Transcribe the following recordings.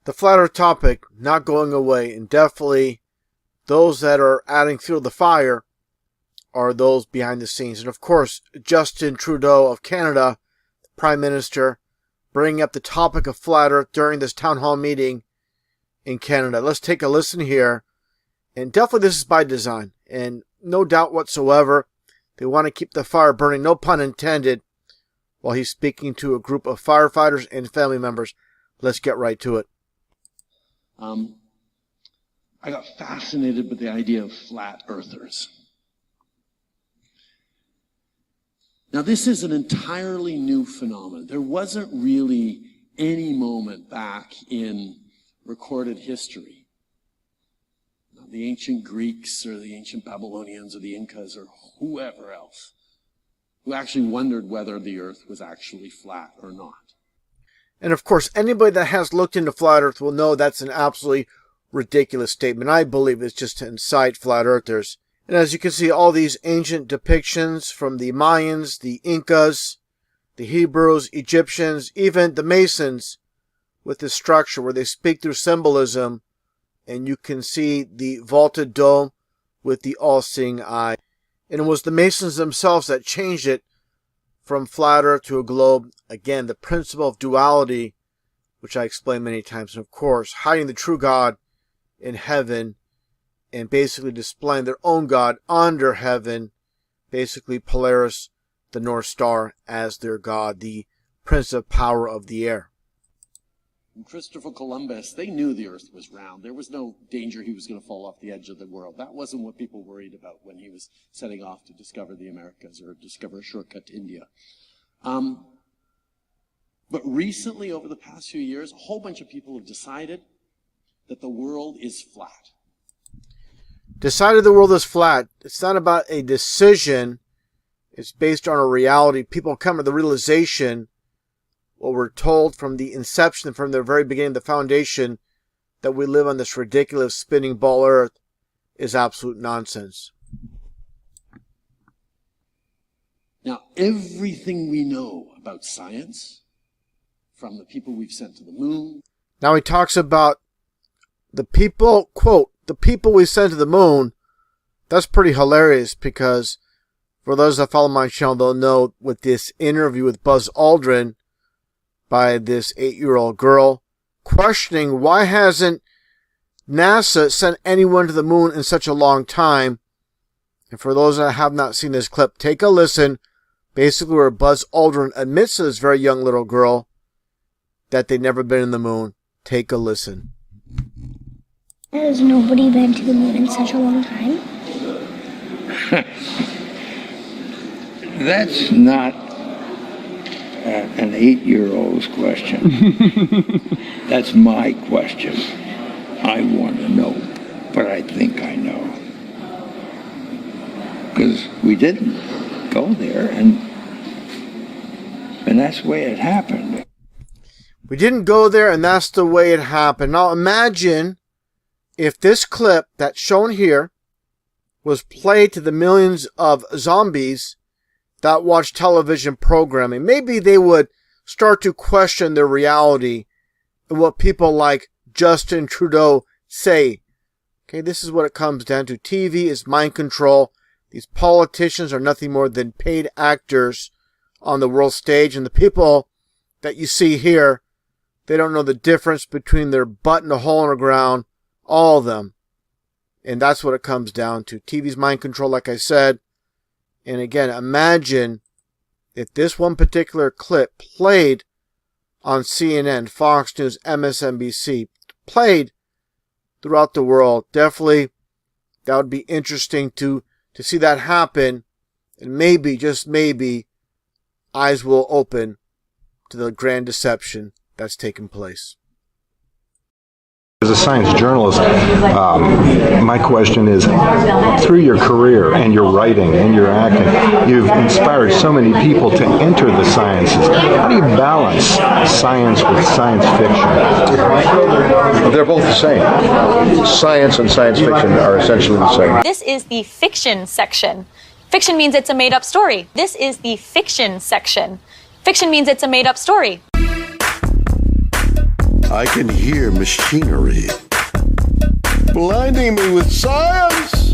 The flat earth topic not going away, and definitely those that are adding fuel to the fire are those behind the scenes. And of course, Justin Trudeau of Canada, the Prime Minister, bringing up the topic of flat earth during this town hall meeting in Canada. Let's take a listen here. And definitely this is by design. And no doubt whatsoever, they want to keep the fire burning, no pun intended, while he's speaking to a group of firefighters and family members. Let's get right to it. I got fascinated with the idea of flat earthers. Now, this is an entirely new phenomenon. There wasn't really any moment back in recorded history, the ancient Greeks or the ancient Babylonians or the Incas or whoever else, who actually wondered whether the earth was actually flat or not. And of course, anybody that has looked into flat earth will know that's an absolutely ridiculous statement. I believe it's just to incite flat earthers. And as you can see, all these ancient depictions from the Mayans, the Incas, the Hebrews, Egyptians, even the Masons, with this structure where they speak through symbolism, and you can see the vaulted dome with the all-seeing eye. And it was the Masons themselves that changed it from flat earth to a globe. Again, the principle of duality, which I explained many times, and of course, hiding the true God in heaven and basically displaying their own God under heaven, basically Polaris, the North Star, as their God, the Prince of Power of the air. And Christopher Columbus, they knew the earth was round. There was no danger he was going to fall off the edge of the world. That wasn't what people worried about when he was setting off to discover the Americas or discover a shortcut to India. But recently, over the past few years, a whole bunch of people have decided that the world is flat. Decided the world is flat. It's not about a decision. It's based on a reality. People come to the realization, what we're told from the inception, from the very beginning, the foundation, that we live on this ridiculous spinning ball earth is absolute nonsense. Now, everything we know about science, from the people we've sent to the moon. Now he talks about the people, quote, the people we sent to the moon. That's pretty hilarious, because for those that follow my channel, they'll know with this interview with Buzz Aldrin by this 8-year-old girl, questioning why hasn't NASA sent anyone to the moon in such a long time. And for those that have not seen this clip, take a listen. Basically where Buzz Aldrin admits to this very young little girl that they've never been in the moon. Take a listen. Has nobody been to the moon in such a long time? That's not an 8-year-old's question. That's my question. I want to know, but I think I know. Because we didn't go there, and that's the way it happened. We didn't go there, and that's the way it happened. Now imagine if this clip that's shown here was played to the millions of zombies that watch television programming. Maybe they would start to question their reality and what people like Justin Trudeau say. Okay, this is what it comes down to. TV is mind control. These politicians are nothing more than paid actors on the world stage. And the people that you see here, they don't know the difference between their butt and a hole in the ground. All of them. And that's what it comes down to. TV's mind control, like I said. And again, imagine if this one particular clip played on CNN, Fox News, MSNBC, played throughout the world. Definitely, that would be interesting to see that happen. And maybe, just maybe, eyes will open to the grand deception that's taken place. As a science journalist, my question is, through your career and your writing and your acting, you've inspired so many people to enter the sciences. How do you balance science with science fiction? They're both the same. Science and science fiction are essentially the same. This is the fiction section. Fiction means it's a made-up story. This is the fiction section. Fiction means it's a made-up story. I can hear machinery blinding me with science.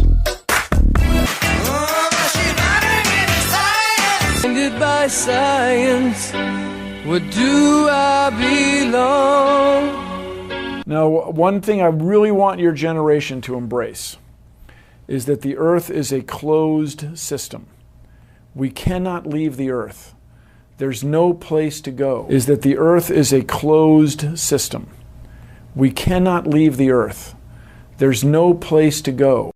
Blinded by science, where do I belong? Now, one thing I really want your generation to embrace is that the Earth is a closed system. We cannot leave the Earth. There's no place to go. Is that the Earth is a closed system. We cannot leave the Earth. There's no place to go.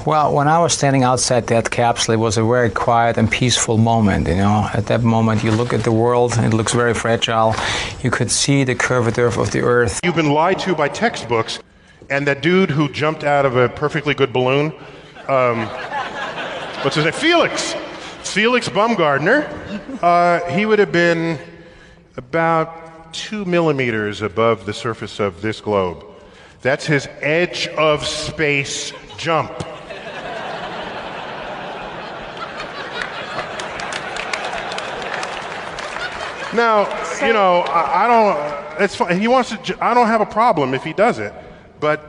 Well, when I was standing outside that capsule, it was a very quiet and peaceful moment, you know. At that moment, you look at the world, and it looks very fragile. You could see the curvature of the Earth. You've been lied to by textbooks, and that dude who jumped out of a perfectly good balloon, what's his name? Felix Baumgartner, he would have been about 2 millimeters above the surface of this globe. That's his edge of space jump. Now, you know, I don't, it's fine. He wants to, I don't have a problem if he does it, but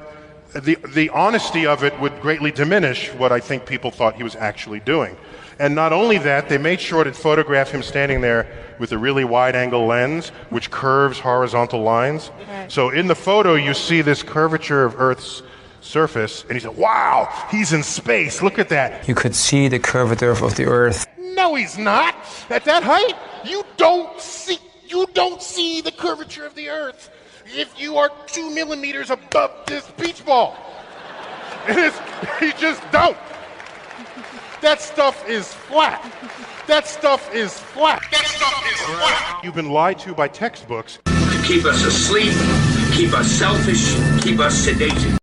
the honesty of it would greatly diminish what I think people thought he was actually doing. And not only that, they made sure to photograph him standing there with a really wide-angle lens, which curves horizontal lines. Right. So in the photo, you see this curvature of Earth's surface, and he said, wow, he's in space, look at that. You could see the curvature of the Earth. No, he's not. At that height, you don't see the curvature of the Earth if you are 2 millimeters above this beach ball. You just don't. That stuff is flat. That stuff is flat. That stuff is flat. You've been lied to by textbooks. To keep us asleep, keep us selfish, keep us sedated.